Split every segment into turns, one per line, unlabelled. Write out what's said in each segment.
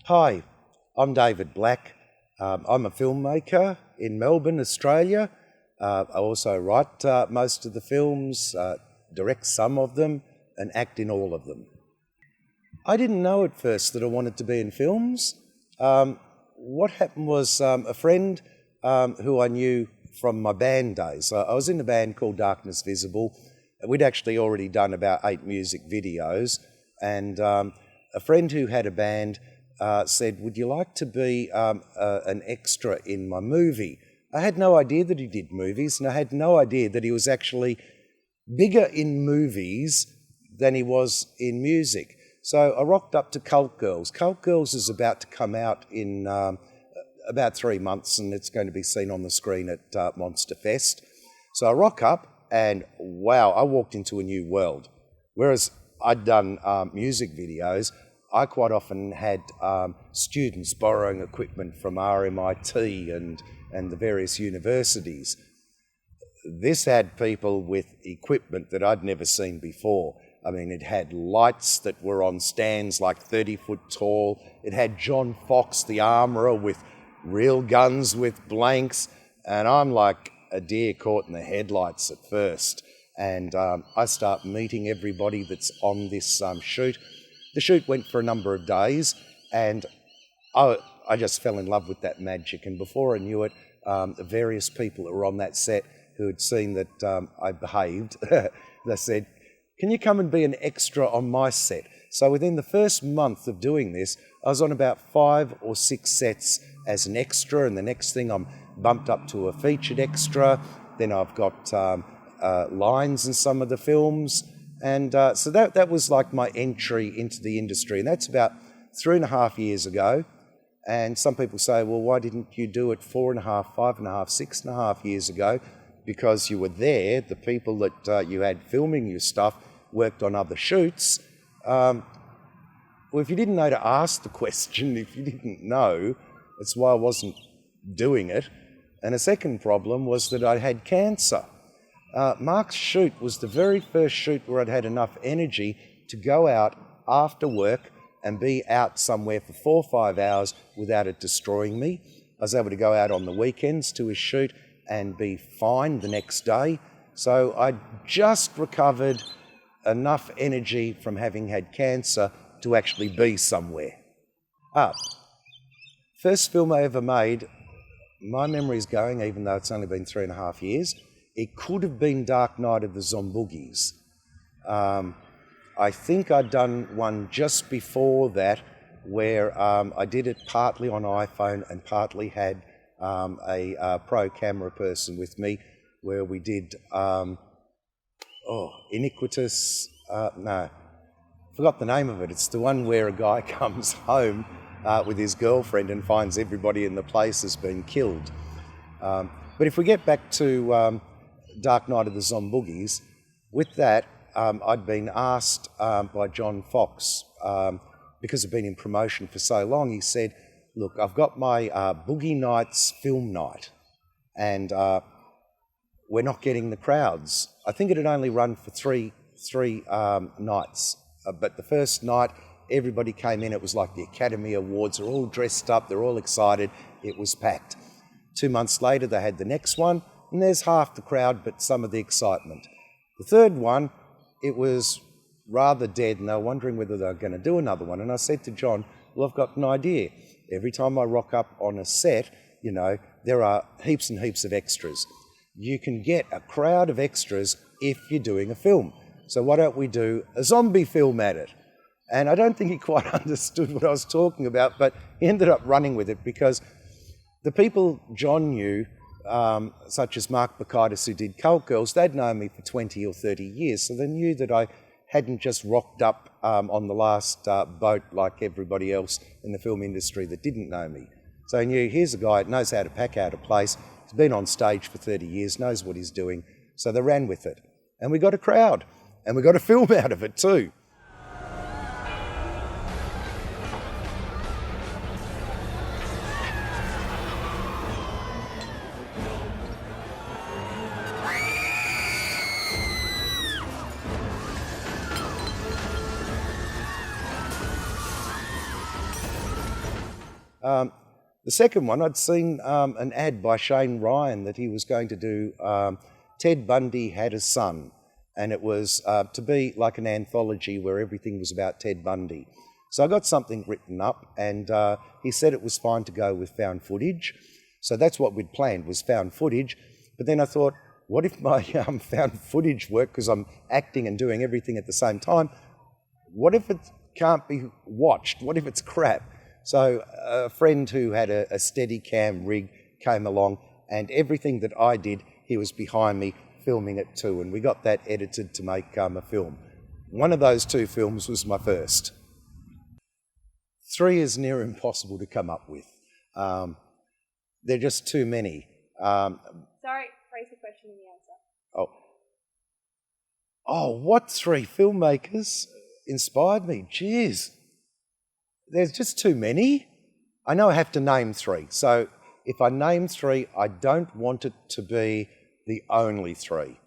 Hi, I'm David Black. I'm a filmmaker in Melbourne, Australia. I also write most of the films, direct some of them, and act in all of them. I didn't know at first that I wanted to be in films. What happened was a friend who I knew from my band days. I was in a band called Darkness Visible. We'd actually already done about 8 music videos, and a friend who had a band said, would you like to be an extra in my movie? I had no idea that he did movies, and I had no idea that he was actually bigger in movies than he was in music. So I rocked up to Cult Girls. Cult Girls is about to come out in about 3 months, and it's going to be seen on the screen at Monster Fest. So I rock up, and wow, I walked into a new world. Whereas I'd done music videos, I quite often had students borrowing equipment from RMIT and the various universities. This had people with equipment that I'd never seen before. I mean, it had lights that were on stands like 30 foot tall. It had John Fox, the armourer, with real guns with blanks. And I'm like a deer caught in the headlights at first. And I start meeting everybody that's on this shoot. The shoot went for a number of days, and I just fell in love with that magic. And before I knew it, the various people that were on that set who had seen that I behaved, they said, can you come and be an extra on my set? So within the first month of doing this, I was on about 5 or 6 sets as an extra, and the next thing I'm bumped up to a featured extra. Then I've got lines in some of the films. And so that was like my entry into the industry. And that's about 3.5 years ago. And some people say, well, why didn't you do it 4.5, 5.5, 6.5 years ago? Because you were there, the people that you had filming your stuff worked on other shoots. Well, if you didn't know to ask the question, if you didn't know, that's why I wasn't doing it. And a second problem was that I had cancer. Mark's shoot was the very first shoot where I'd had enough energy to go out after work and be out somewhere for 4 or 5 hours without it destroying me. I was able to go out on the weekends to a shoot and be fine the next day. So I just recovered enough energy from having had cancer to actually be somewhere. First film I ever made, my memory's going, even though it's only been 3.5 years, it could have been Dark Night of the Zomboogies. I think I'd done one just before that where I did it partly on iPhone and partly had a pro camera person with me, where we did Iniquitous, forgot the name of it. It's the one where a guy comes home with his girlfriend and finds everybody in the place has been killed. But if we get back to Dark Night of the Zomboogies, with that I'd been asked by John Fox, because I've been in promotion for so long, he said, look, I've got my Boogie Nights film night, and we're not getting the crowds. I think it had only run for three nights, but the first night everybody came in, it was like the Academy Awards, they're all dressed up, they're all excited, it was packed. 2 months later they had the next one, and there's half the crowd but some of the excitement. The third one, it was rather dead, and they were wondering whether they were going to do another one. And I said to John, well, I've got an idea. Every time I rock up on a set, you know, there are heaps and heaps of extras. You can get a crowd of extras if you're doing a film. So why don't we do a zombie film at it? And I don't think he quite understood what I was talking about, but he ended up running with it, because the people John knew, such as Mark Bacchitis, who did Cult Girls, they'd known me for 20 or 30 years, so they knew that I hadn't just rocked up on the last boat like everybody else in the film industry that didn't know me. So he knew, here's a guy that knows how to pack out a place, he's been on stage for 30 years, knows what he's doing, so they ran with it. And we got a crowd, and we got a film out of it too. The second one, I'd seen an ad by Shane Ryan that he was going to do Ted Bundy Had a Son, and it was to be like an anthology where everything was about Ted Bundy. So I got something written up, and he said it was fine to go with found footage. So that's what we'd planned, was found footage. But then I thought, what if my found footage worked, because I'm acting and doing everything at the same time? What if it can't be watched? What if it's crap? So a friend who had a Steadicam rig came along, and everything that I did, he was behind me filming it too, and we got that edited to make a film. One of those two films was my first. 3 is near impossible to come up with. They're just too many.
Sorry, phrase the question and the answer.
What 3 filmmakers inspired me? Jeez. There's just too many. I know I have to name 3. So if I name 3, I don't want it to be the only 3.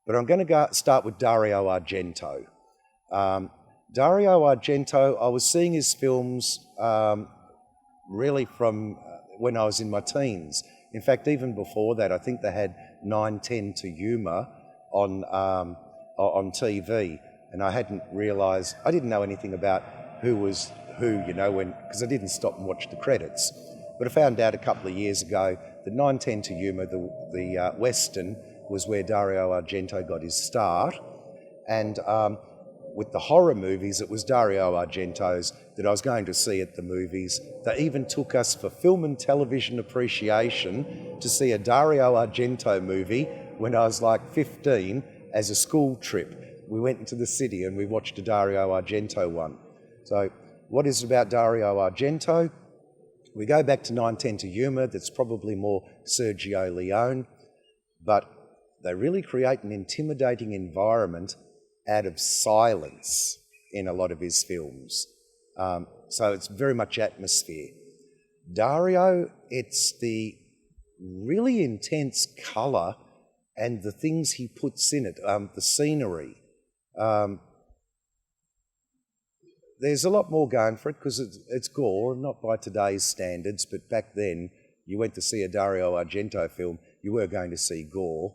But I'm going to start with Dario Argento. Dario Argento, I was seeing his films really from when I was in my teens. In fact, even before that, I think they had 9:10 to Yuma on TV, and I hadn't realised, I didn't know anything about who was who, because I didn't stop and watch the credits. But I found out a couple of years ago that 9:10 to Yuma, the Western, was where Dario Argento got his start. And with the horror movies, it was Dario Argento's that I was going to see at the movies. They even took us for film and television appreciation to see a Dario Argento movie when I was like 15 as a school trip. We went into the city and we watched a Dario Argento one. So what is it about Dario Argento? We go back to 9:10 to Yuma, that's probably more Sergio Leone, but they really create an intimidating environment out of silence in a lot of his films. So it's very much atmosphere. Dario, it's the really intense colour and the things he puts in it, the scenery. There's a lot more going for it because it's gore, not by today's standards, but back then you went to see a Dario Argento film, you were going to see gore.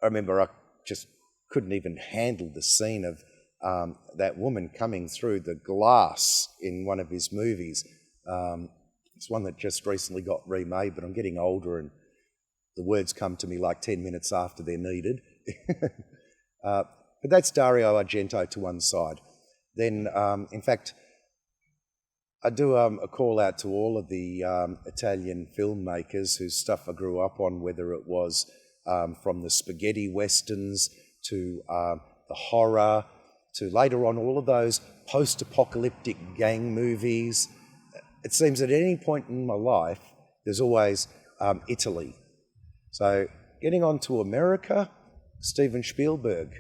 I remember I just couldn't even handle the scene of that woman coming through the glass in one of his movies. It's one that just recently got remade, but I'm getting older and the words come to me like 10 minutes after they're needed. But that's Dario Argento to one side. Then, in fact, I do a call out to all of the Italian filmmakers whose stuff I grew up on, whether it was from the spaghetti westerns to the horror, to later on all of those post-apocalyptic gang movies. It seems at any point in my life, there's always Italy. So getting on to America, Steven Spielberg.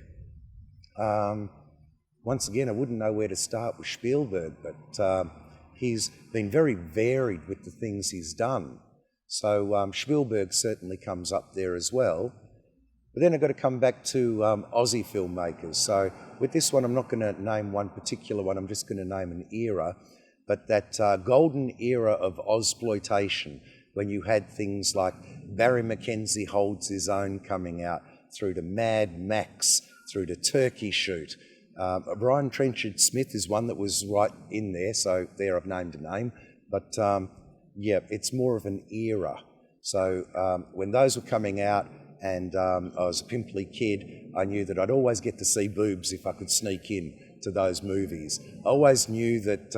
Once again, I wouldn't know where to start with Spielberg, but he's been very varied with the things he's done. So Spielberg certainly comes up there as well. But then I've got to come back to Aussie filmmakers. So with this one, I'm not going to name one particular one, I'm just going to name an era. But that golden era of Ozploitation, when you had things like Barry Mackenzie Holds His Own coming out, through to Mad Max, through to Turkey Shoot. Brian Trenchard Smith is one that was right in there, so there I've named a name. But yeah, it's more of an era. So when those were coming out, and I was a pimply kid, I knew that I'd always get to see boobs if I could sneak in to those movies. I always knew that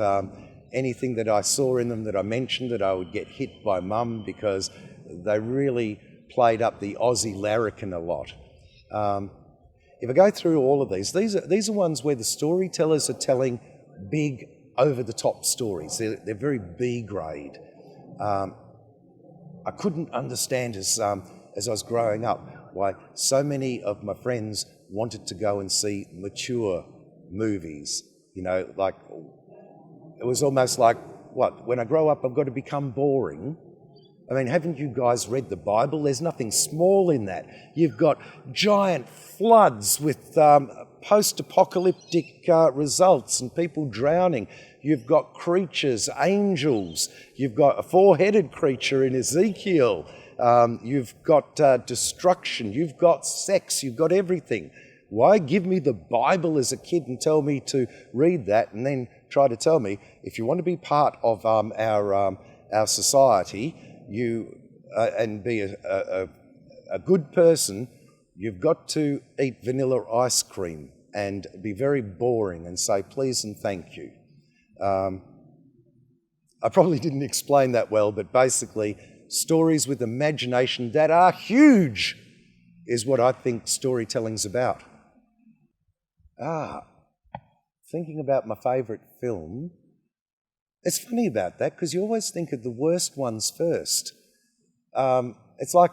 anything that I saw in them that I mentioned, that I would get hit by mum, because they really played up the Aussie larrikin a lot. If I go through all of these are ones where the storytellers are telling big, over-the-top stories. They're very B-grade. I couldn't understand as I was growing up why so many of my friends wanted to go and see mature movies. Like, it was almost like, what, when I grow up I've got to become boring? I mean, haven't you guys read the Bible? There's nothing small in that. You've got giant floods with post-apocalyptic results and people drowning. You've got creatures, angels. You've got a four-headed creature in Ezekiel. You've got destruction. You've got sex. You've got everything. Why give me the Bible as a kid and tell me to read that and then try to tell me if you want to be part of our society, and be a good person, you've got to eat vanilla ice cream and be very boring and say please and thank you. I probably didn't explain that well, but basically stories with imagination that are huge is what I think storytelling's about. Thinking about my favourite film, it's funny about that because you always think of the worst ones first. It's like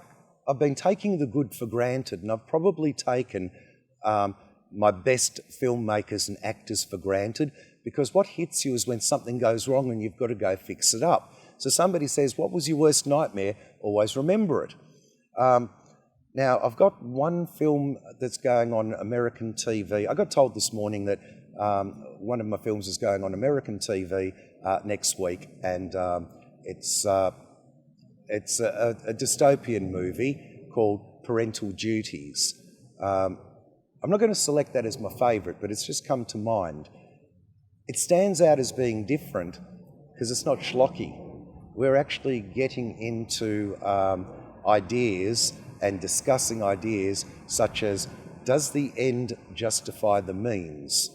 I've been taking the good for granted, and I've probably taken my best filmmakers and actors for granted, because what hits you is when something goes wrong and you've got to go fix it up. So somebody says, what was your worst nightmare? Always remember it. Now, I've got one film that's going on American TV. I got told this morning that one of my films is going on American TV next week, and it's a dystopian movie called Parental Duties. I'm not going to select that as my favourite, but it's just come to mind. It stands out as being different because it's not schlocky. We're actually getting into ideas and discussing ideas such as, does the end justify the means?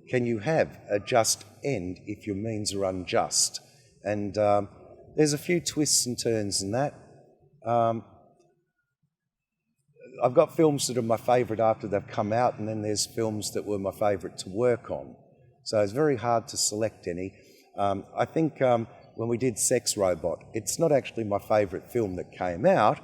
Can you have a just end if your means are unjust? And there's a few twists and turns in that. I've got films that are my favourite after they've come out, and then there's films that were my favourite to work on. So it's very hard to select any. I think when we did Sex Robot, it's not actually my favourite film that came out,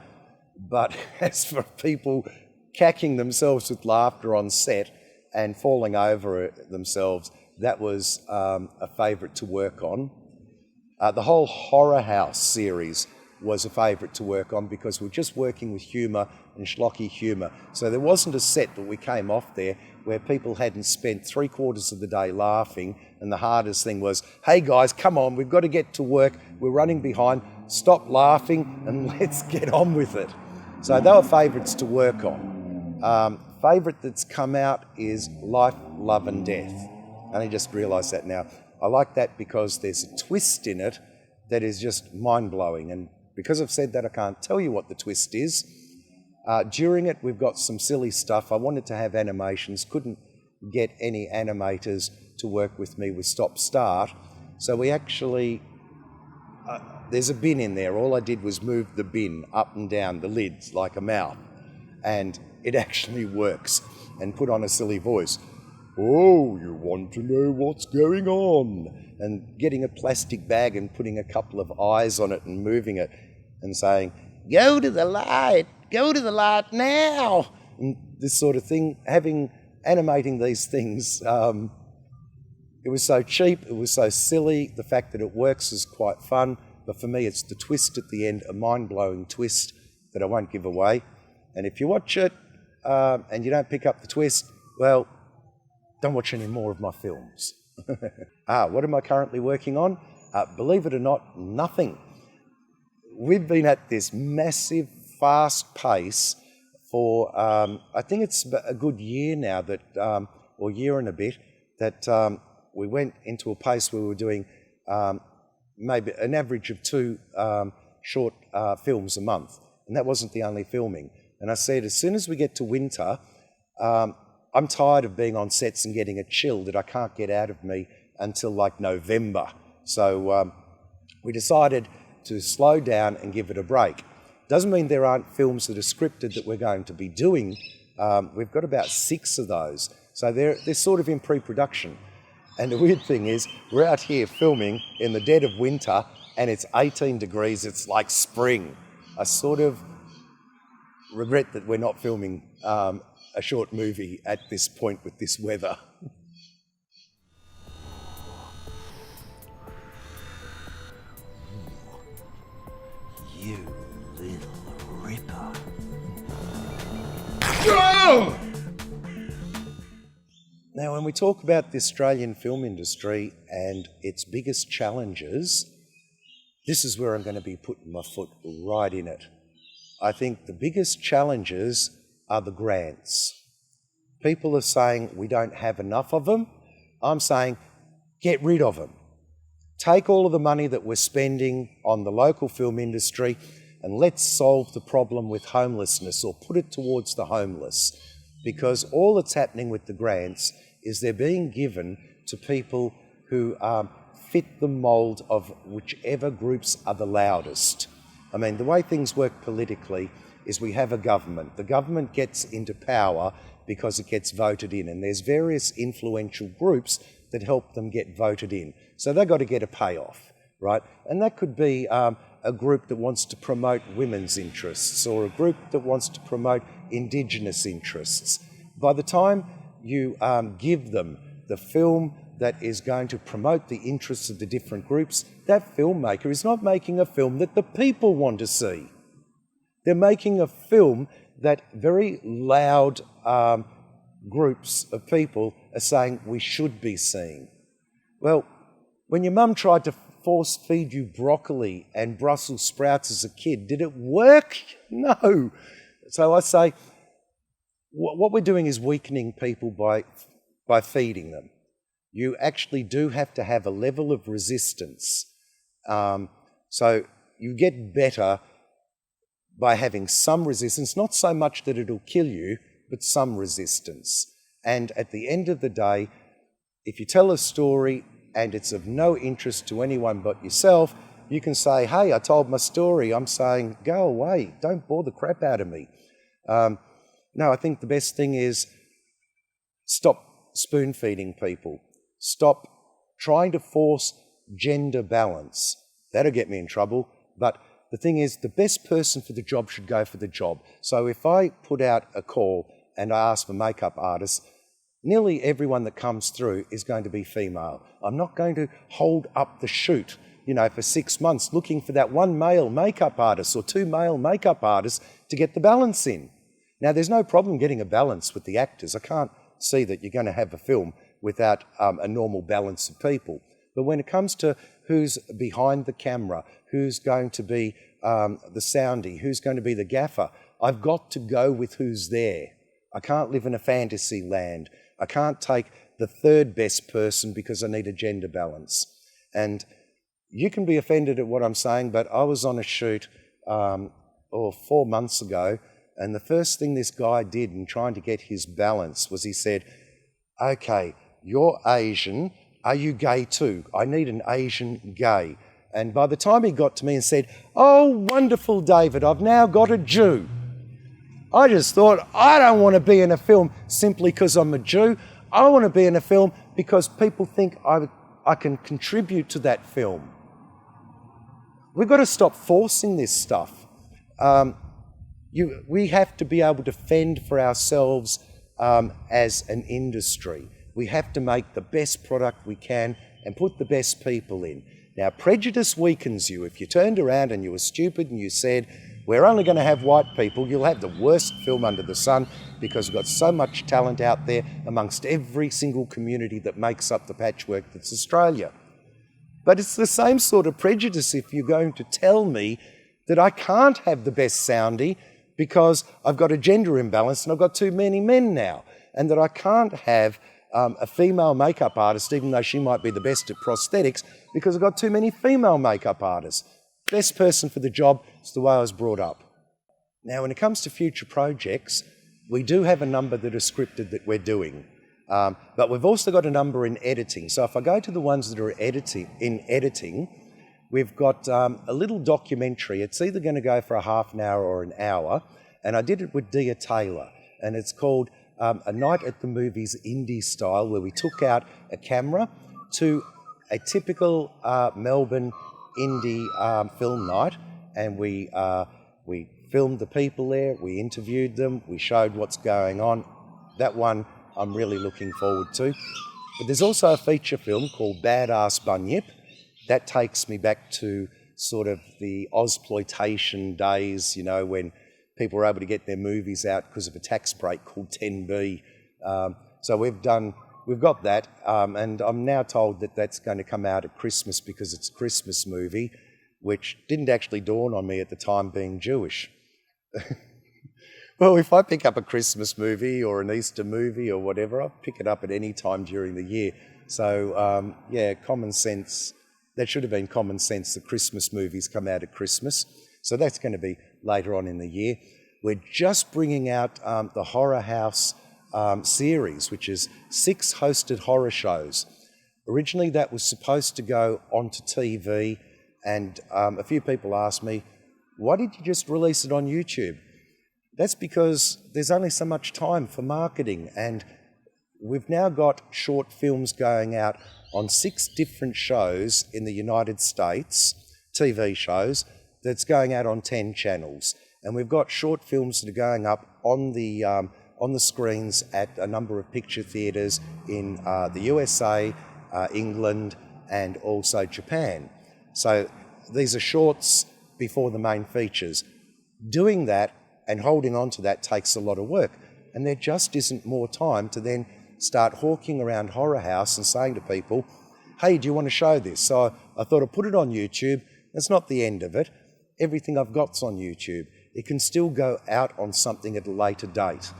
but as for people cacking themselves with laughter on set and falling over themselves, that was a favourite to work on. The whole Horror House series was a favourite to work on because we're just working with humour and schlocky humour. So there wasn't a set that we came off there where people hadn't spent 3/4 of the day laughing, and the hardest thing was, hey guys, come on, we've got to get to work, we're running behind, stop laughing and let's get on with it. So they were favourites to work on. Favourite that's come out is Life, Love and Death. I only just realised that now. I like that because there's a twist in it that is just mind-blowing, and because I've said that, I can't tell you what the twist is. During it, we've got some silly stuff. I wanted to have animations, couldn't get any animators to work with me with stop-start, so we actually, there's a bin in there. All I did was move the bin up and down, the lids, like a mouth, and it actually works, and put on a silly voice. Oh, you want to know what's going on? And getting a plastic bag and putting a couple of eyes on it and moving it and saying, go to the light now. And this sort of thing, animating these things, it was so cheap, it was so silly. The fact that it works is quite fun, but for me it's the twist at the end, a mind-blowing twist that I won't give away. And if you watch it and you don't pick up the twist, well, don't watch any more of my films. What am I currently working on? Believe it or not, nothing. We've been at this massive, fast pace for, I think it's a good year now, that, or year and a bit, that we went into a pace where we were doing maybe an average of 2 short films a month. And that wasn't the only filming. And I said, as soon as we get to winter, I'm tired of being on sets and getting a chill that I can't get out of me until like November. So we decided to slow down and give it a break. Doesn't mean there aren't films that are scripted that we're going to be doing. We've got about 6 of those. So they're sort of in pre-production. And the weird thing is, we're out here filming in the dead of winter and it's 18 degrees, it's like spring. I sort of regret that we're not filming a short movie at this point with this weather.
You little ripper.
Now, when we talk about the Australian film industry and its biggest challenges, this is where I'm going to be putting my foot right in it. I think the biggest challenges are the grants. People are saying we don't have enough of them. I'm saying get rid of them. Take all of the money that we're spending on the local film industry and let's solve the problem with homelessness, or put it towards the homeless. Because all that's happening with the grants is they're being given to people who fit the mould of whichever groups are the loudest. I mean, the way things work politically is we have a government. The government gets into power because it gets voted in, and there's various influential groups that help them get voted in. So they've got to get a payoff, right? And that could be a group that wants to promote women's interests, or a group that wants to promote Indigenous interests. By the time you give them the film that is going to promote the interests of the different groups, that filmmaker is not making a film that the people want to see. They're making a film that very loud groups of people are saying we should be seeing. Well, when your mum tried to force feed you broccoli and Brussels sprouts as a kid, did it work? No. So I say, what we're doing is weakening people by feeding them. You actually do have to have a level of resistance. So you get better by having some resistance, not so much that it'll kill you, but some resistance. And at the end of the day, if you tell a story and it's of no interest to anyone but yourself, you can say, hey, I told my story. I'm saying, go away, don't bore the crap out of me. No, I think the best thing is stop spoon-feeding people. Stop trying to force gender balance. That'll get me in trouble. But the thing is, the best person for the job should go for the job. So if I put out a call and I ask for makeup artists, nearly everyone that comes through is going to be female. I'm not going to hold up the shoot, for 6 months looking for that one male makeup artist or two male makeup artists to get the balance in. Now, there's no problem getting a balance with the actors. I can't see that you're going to have a film without a normal balance of people. But when it comes to who's behind the camera, who's going to be the soundie, who's going to be the gaffer, I've got to go with who's there. I can't live in a fantasy land. I can't take the third best person because I need a gender balance. And you can be offended at what I'm saying, but I was on a shoot 4 months ago, and the first thing this guy did in trying to get his balance was he said, okay, you're Asian, are you gay too? I need an Asian gay. And by the time he got to me and said, oh, wonderful, David, I've now got a Jew. I just thought, I don't want to be in a film simply because I'm a Jew. I want to be in a film because people think I can contribute to that film. We've got to stop forcing this stuff. We have to be able to fend for ourselves as an industry. We have to make the best product we can and put the best people in. Now, prejudice weakens you. If you turned around and you were stupid and you said, we're only going to have white people, you'll have the worst film under the sun because we've got so much talent out there amongst every single community that makes up the patchwork that's Australia. But it's the same sort of prejudice if you're going to tell me that I can't have the best soundie because I've got a gender imbalance and I've got too many men now, and that I can't have a female makeup artist even though she might be the best at prosthetics because I've got too many female makeup artists. Best person for the job is the way I was brought up. Now, when it comes to future projects, we do have a number that are scripted that we're doing, but we've also got a number in editing. So if I go to the ones that are in editing, we've got a little documentary. It's either going to go for a half an hour or an hour, and I did it with Dia Taylor, and it's called A Night at the Movies Indie Style, where we took out a camera to a typical Melbourne indie film night, and we filmed the people there, we interviewed them, we showed what's going on. That one I'm really looking forward to. But there's also a feature film called Badass Bunyip. That takes me back to sort of the Ozploitation days, when people were able to get their movies out because of a tax break called 10B. So we've done we've got that, and I'm now told that that's going to come out at Christmas because it's a Christmas movie, which didn't actually dawn on me at the time being Jewish. Well, if I pick up a Christmas movie or an Easter movie or whatever, I'll pick it up at any time during the year. So, yeah, common sense. That should have been common sense. The Christmas movies come out at Christmas. So that's going to be later on in the year. We're just bringing out the Horror House series, which is 6 hosted horror shows. Originally, that was supposed to go onto TV, and a few people asked me, why did you just release it on YouTube? That's because there's only so much time for marketing, and we've now got short films going out on 6 different shows in the United States, TV shows, that's going out on 10 channels. And we've got short films that are going up on the screens at a number of picture theatres in the USA, England, and also Japan. So these are shorts before the main features. Doing that and holding on to that takes a lot of work. And there just isn't more time to then start hawking around Horror House and saying to people, hey, do you want to show this? So I thought I'd put it on YouTube. That's not the end of it. Everything I've got's on YouTube. It can still go out on something at a later date.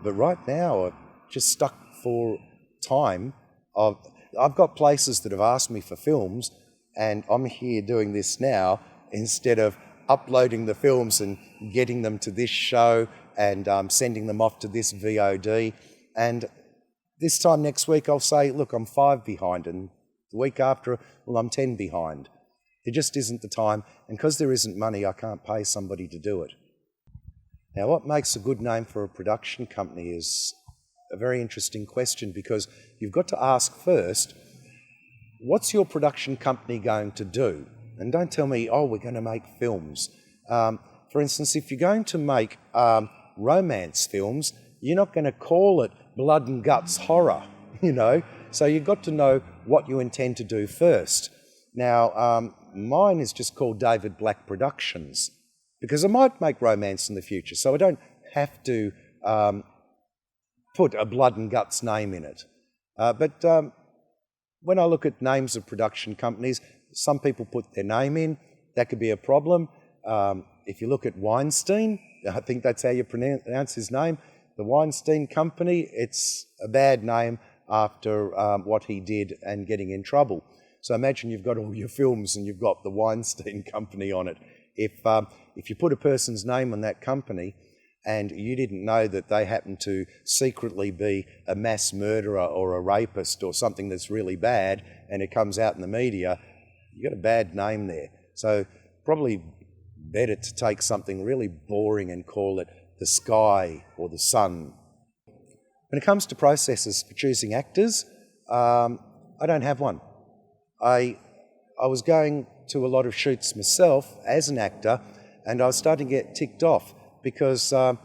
But right now, I'm just stuck for time. I've got places that have asked me for films, and I'm here doing this now instead of uploading the films and getting them to this show and sending them off to this VOD. And this time next week I'll say, look, I'm 5 behind, and the week after, well, I'm 10 behind. There just isn't the time, and because there isn't money, I can't pay somebody to do it. Now, what makes a good name for a production company is a very interesting question, because you've got to ask first, what's your production company going to do? And don't tell me, oh, we're going to make films. For instance, if you're going to make romance films, you're not going to call it blood and guts horror, you know? So you've got to know what you intend to do first. Now, mine is just called David Black Productions, because I might make romance in the future, so I don't have to put a blood and guts name in it. But when I look at names of production companies, some people put their name in. That could be a problem. If you look at Weinstein, I think that's how you pronounce his name, the Weinstein Company, it's a bad name after what he did and getting in trouble. So imagine you've got all your films and you've got the Weinstein Company on it. If you put a person's name on that company and you didn't know that they happen to secretly be a mass murderer or a rapist or something that's really bad, and it comes out in the media, you've got a bad name there. So probably better to take something really boring and call it the Sky or the Sun. When it comes to processes for choosing actors, I don't have one. I was going to a lot of shoots myself as an actor, and I was starting to get ticked off because I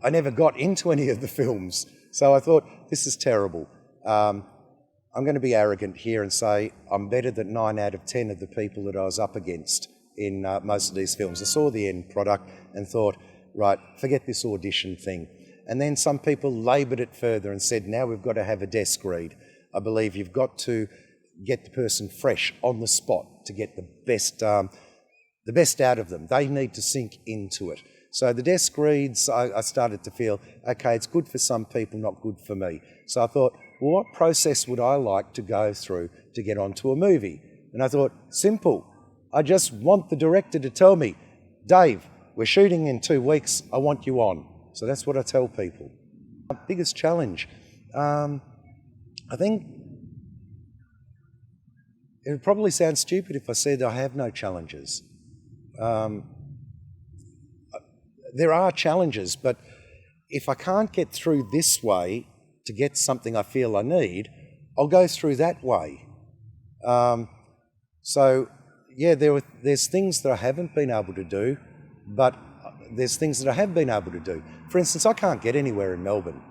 never got into any of the films. So I thought, this is terrible. I'm going to be arrogant here and say I'm better than 9 out of 10 of the people that I was up against in most of these films. I saw the end product and thought, right, forget this audition thing. And then some people laboured it further and said, now we've got to have a desk read. I believe you've got to get the person fresh on the spot to get the best out of them. They need to sink into it. So the desk reads, I started to feel, okay, it's good for some people, not good for me. So I thought, well, what process would I like to go through to get onto a movie? And I thought, simple. I just want the director to tell me, Dave, we're shooting in 2 weeks, I want you on. So that's what I tell people. My biggest challenge, I think it would probably sound stupid if I said I have no challenges. There are challenges, but if I can't get through this way to get something I feel I need, I'll go through that way. So, yeah, there's things that I haven't been able to do, but there's things that I have been able to do. For instance, I can't get anywhere in Melbourne.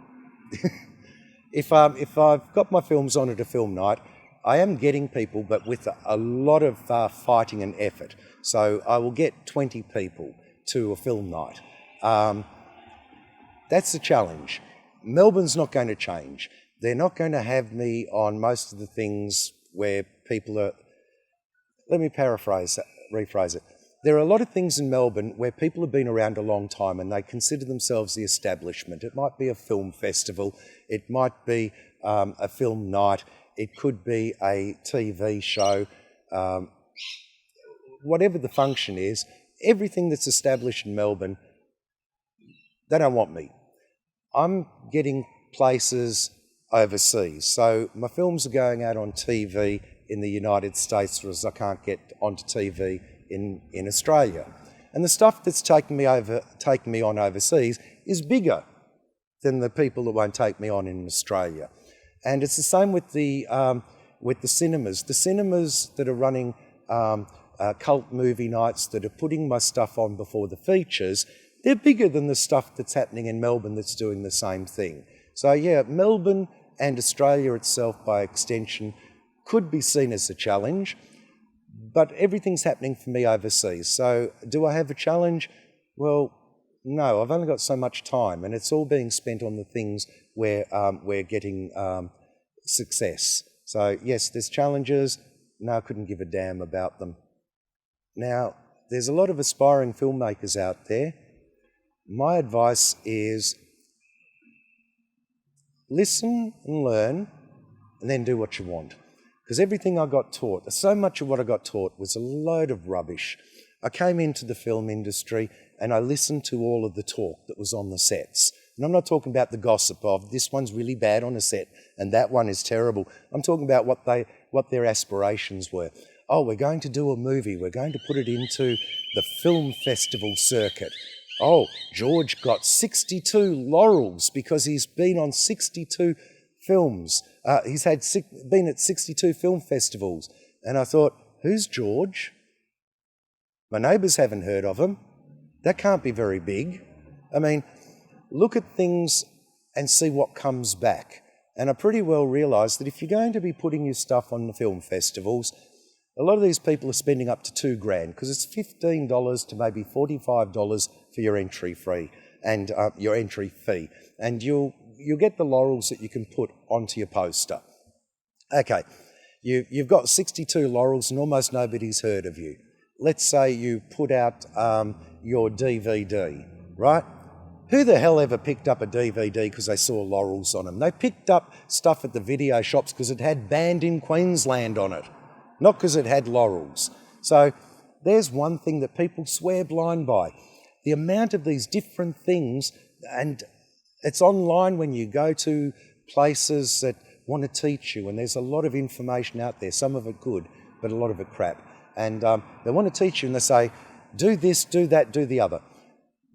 If I've got my films on at a film night, I am getting people, but with a lot of fighting and effort. So I will get 20 people to a film night. That's a challenge. Melbourne's not going to change. They're not going to have me on most of the things where people are... Let me rephrase it. There are a lot of things in Melbourne where people have been around a long time and they consider themselves the establishment. It might be a film festival, it might be a film night, it could be a TV show, whatever the function is, everything that's established in Melbourne, they don't want me. I'm getting places overseas. So my films are going out on TV in the United States, whereas I can't get onto TV in Australia. And the stuff that's taken me on overseas is bigger than the people that won't take me on in Australia. And it's the same with the cinemas. The cinemas that are running cult movie nights, that are putting my stuff on before the features, they're bigger than the stuff that's happening in Melbourne that's doing the same thing. So yeah, Melbourne and Australia itself by extension could be seen as a challenge, but everything's happening for me overseas. So do I have a challenge? Well, no, I've only got so much time, and it's all being spent on the things where we're getting success. So yes, there's challenges. No, I couldn't give a damn about them. Now, there's a lot of aspiring filmmakers out there. My advice is listen and learn, and then do what you want. Because everything I got taught, so much of what I got taught was a load of rubbish. I came into the film industry and I listened to all of the talk that was on the sets. And I'm not talking about the gossip of this one's really bad on a set and that one is terrible. I'm talking about what their aspirations were. Oh, we're going to do a movie. We're going to put it into the film festival circuit. Oh, George got 62 laurels because he's been on 62 films. He's been at 62 film festivals. And I thought, who's George? My neighbours haven't heard of him. That can't be very big. I mean, look at things and see what comes back. And I pretty well realised that if you're going to be putting your stuff on the film festivals, a lot of these people are spending up to $2,000 because it's $15 to maybe $45 for your entry fee, and your entry fee, and you'll get the laurels that you can put onto your poster. Okay, you've got 62 laurels and almost nobody's heard of you. Let's say you put out your DVD, right? Who the hell ever picked up a DVD because they saw laurels on them? They picked up stuff at the video shops because it had Banned in Queensland on it, not because it had laurels. So there's one thing that people swear blind by. The amount of these different things, and it's online when you go to places that want to teach you, and there's a lot of information out there, some of it good, but a lot of it crap. And they want to teach you and they say, do this, do that, do the other.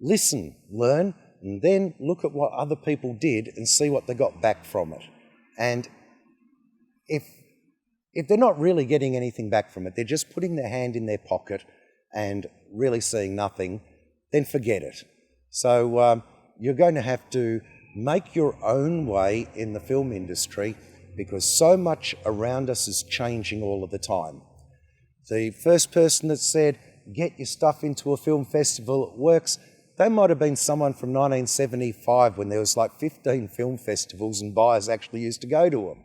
Listen, learn, and then look at what other people did and see what they got back from it. And if they're not really getting anything back from it, they're just putting their hand in their pocket and really seeing nothing, then forget it. So you're going to have to make your own way in the film industry because so much around us is changing all of the time. The first person that said, get your stuff into a film festival, it works, they might have been someone from 1975 when there was like 15 film festivals and buyers actually used to go to them.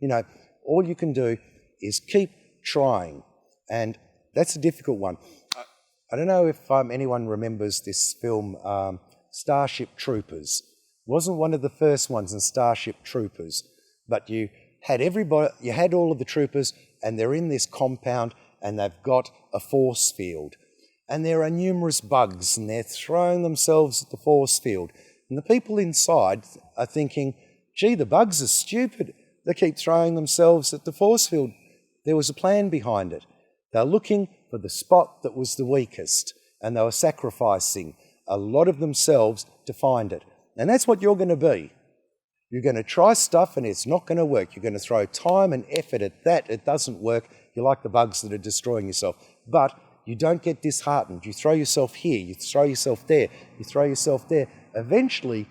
You know, all you can do is keep trying, and that's a difficult one. I don't know if anyone remembers this film, Starship Troopers. It wasn't one of the first ones in Starship Troopers, but you had all of the troopers, and they're in this compound, and they've got a force field. And there are numerous bugs, and they're throwing themselves at the force field. And the people inside are thinking, gee, the bugs are stupid. They keep throwing themselves at the force field. There was a plan behind it. They're looking for the spot that was the weakest, and they were sacrificing a lot of themselves to find it. And that's what you're going to be. You're going to try stuff and it's not going to work. You're going to throw time and effort at that. It doesn't work. You're like the bugs that are destroying yourself. But you don't get disheartened. You throw yourself here, you throw yourself there, you throw yourself there. Eventually,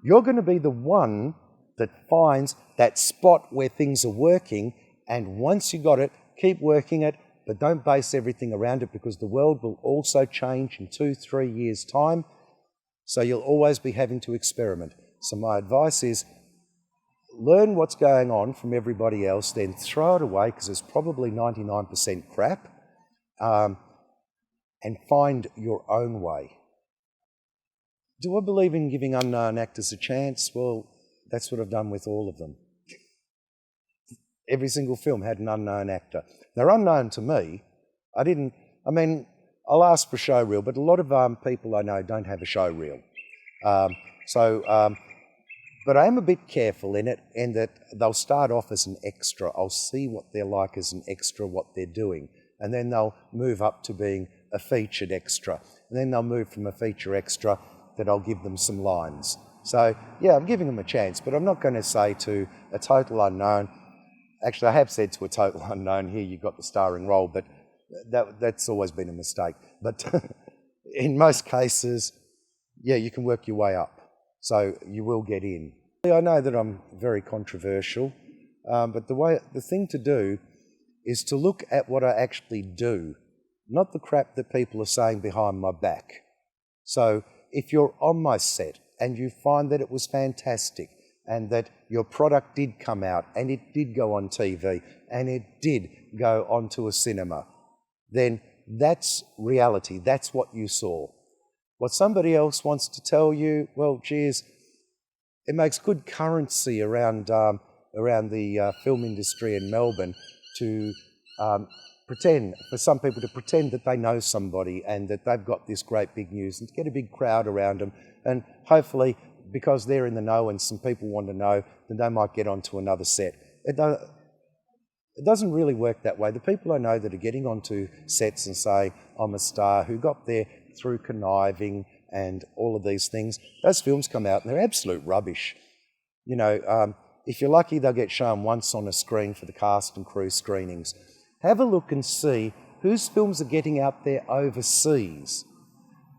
you're going to be the one that finds that spot where things are working, and once you got it, keep working it, but don't base everything around it because the world will also change in 2-3 years' time, so you'll always be having to experiment. So my advice is learn what's going on from everybody else, then throw it away because it's probably 99% crap, and find your own way. Do I believe in giving unknown actors a chance? Well, that's what I've done with all of them. Every single film had an unknown actor. They're unknown to me. I'll ask for a show reel, but a lot of people I know don't have a show reel. But I am a bit careful in it, in that they'll start off as an extra. I'll see what they're like as an extra, what they're doing, and then they'll move up to being a featured extra. And then they'll move from a feature extra that I'll give them some lines. So, yeah, I'm giving them a chance, but I'm not going to say to a total unknown. Actually, I have said to a total unknown, here you've got the starring role, but that's always been a mistake. But in most cases, yeah, you can work your way up. So you will get in. I know that I'm very controversial, but the thing to do is to look at what I actually do, not the crap that people are saying behind my back. So if you're on my set and you find that it was fantastic and that your product did come out and it did go on TV and it did go onto a cinema, then that's reality. That's what you saw. What somebody else wants to tell you, well, geez, it makes good currency around the film industry in Melbourne to for some people to pretend that they know somebody and that they've got this great big news and to get a big crowd around them. And hopefully, because they're in the know and some people want to know, then they might get onto another set. It doesn't really work that way. The people I know that are getting onto sets and say, I'm a star, who got there through conniving and all of these things, those films come out and they're absolute rubbish. You know, if you're lucky, they'll get shown once on a screen for the cast and crew screenings. Have a look and see whose films are getting out there overseas.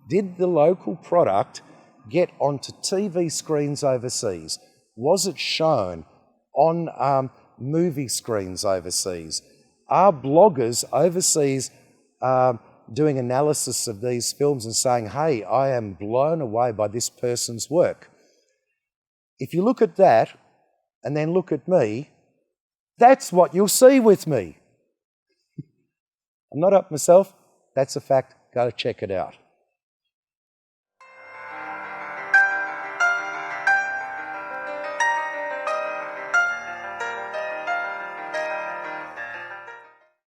Did the local product get onto TV screens overseas? Was it shown on movie screens overseas? Are bloggers overseas doing analysis of these films and saying, hey, I am blown away by this person's work? If you look at that and then look at me, that's what you'll see with me. I'm not up myself. That's a fact. Go check it out.